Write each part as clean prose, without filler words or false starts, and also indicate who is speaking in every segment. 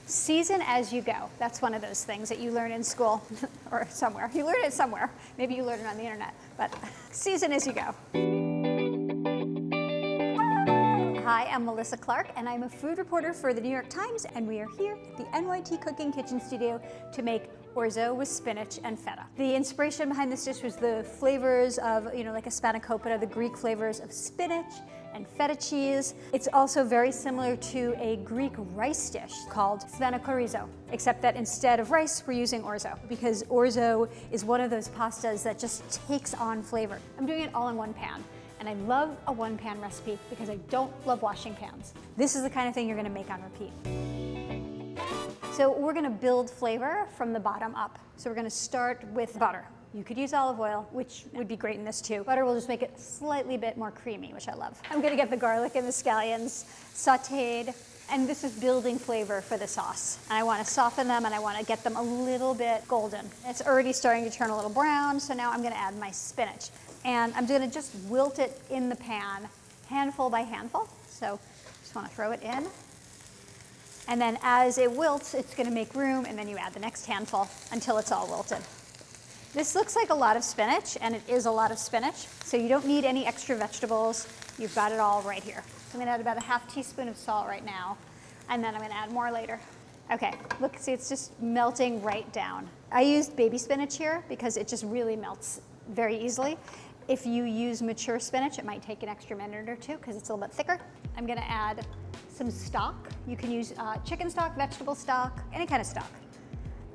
Speaker 1: Season as you go. That's one of those things that you learn in school or somewhere. You learn it somewhere. Maybe you learn it on the internet, but season as you go. Hi, I'm Melissa Clark, and I'm a food reporter for the New York Times, and we are here at the NYT Cooking Kitchen Studio to make orzo with spinach and feta. The inspiration behind this dish was the flavors of, like a spanakopita, the Greek flavors of spinach and feta cheese. It's also very similar to a Greek rice dish called spanakorizo, except that instead of rice, we're using orzo, because orzo is one of those pastas that just takes on flavor. I'm doing it all in one pan. And I love a one-pan recipe because I don't love washing pans. This is the kind of thing you're gonna make on repeat. So we're gonna build flavor from the bottom up. So we're gonna start with butter. You could use olive oil, which would be great in this too. Butter will just make it slightly bit more creamy, which I love. I'm gonna get the garlic and the scallions sauteed, and this is building flavor for the sauce. And I wanna soften them and I wanna get them a little bit golden. It's already starting to turn a little brown, so now I'm gonna add my spinach. And I'm gonna just wilt it in the pan, handful by handful. So just wanna throw it in. And then as it wilts, it's gonna make room, and then you add the next handful until it's all wilted. This looks like a lot of spinach, and it is a lot of spinach, so you don't need any extra vegetables. You've got it all right here. So I'm gonna add about a half teaspoon of salt right now, and then I'm gonna add more later. Okay, look, see, it's just melting right down. I used baby spinach here because it just really melts very easily. If you use mature spinach, it might take an extra minute or two because it's a little bit thicker. I'm gonna add some stock. You can use chicken stock, vegetable stock, any kind of stock.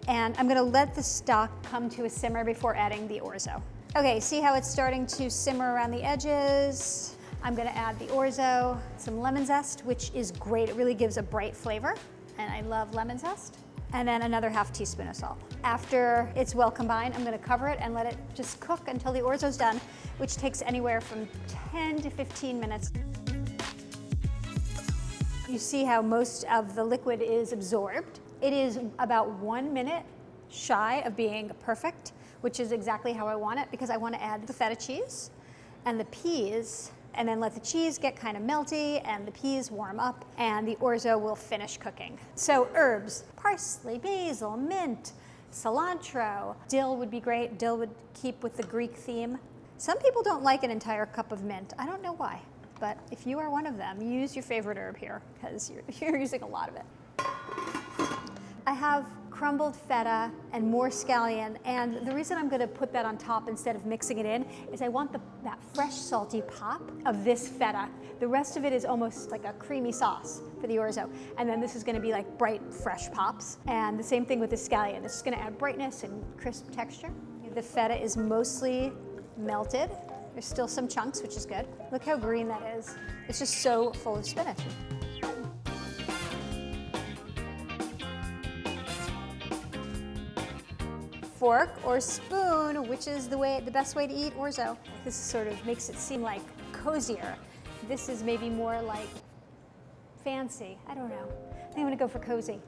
Speaker 1: And I'm gonna let the stock come to a simmer before adding the orzo. Okay, see how it's starting to simmer around the edges? I'm gonna add the orzo, some lemon zest, which is great. It really gives a bright flavor, and I love lemon zest. And then another half teaspoon of salt. After it's well combined, I'm gonna cover it and let it just cook until the orzo's done, which takes anywhere from 10 to 15 minutes. You see how most of the liquid is absorbed. It is about 1 minute shy of being perfect, which is exactly how I want it, because I wanna add the feta cheese and the peas, and then let the cheese get kind of melty and the peas warm up, and the orzo will finish cooking. So herbs, parsley, basil, mint, cilantro. Dill would be great. Dill would keep with the Greek theme. Some people don't like an entire cup of mint. I don't know why, but if you are one of them, use your favorite herb here because you're using a lot of it. I have crumbled feta and more scallion, and the reason I'm gonna put that on top instead of mixing it in is I want that fresh salty pop of this feta. The rest of it is almost like a creamy sauce for the orzo, and then this is gonna be like bright, fresh pops. And the same thing with the scallion. This is gonna add brightness and crisp texture. The feta is mostly melted. There's still some chunks, which is good. Look how green that is. It's just so full of spinach. Fork or spoon, which is the best way to eat orzo. This sort of makes it seem like cozier. This is maybe more like fancy. I don't know. I think I'm gonna go for cozy.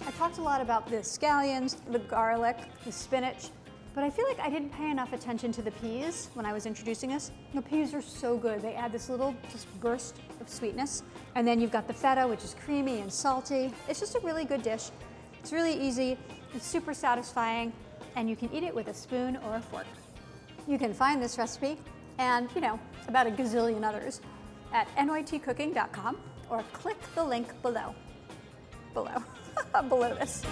Speaker 1: I talked a lot about the scallions, the garlic, the spinach, but I feel like I didn't pay enough attention to the peas when I was introducing this. The peas are so good. They add this little just burst of sweetness. And then you've got the feta, which is creamy and salty. It's just a really good dish. It's really easy, it's super satisfying, and you can eat it with a spoon or a fork. You can find this recipe and, about a gazillion others at nytcooking.com or click the link below. Below this.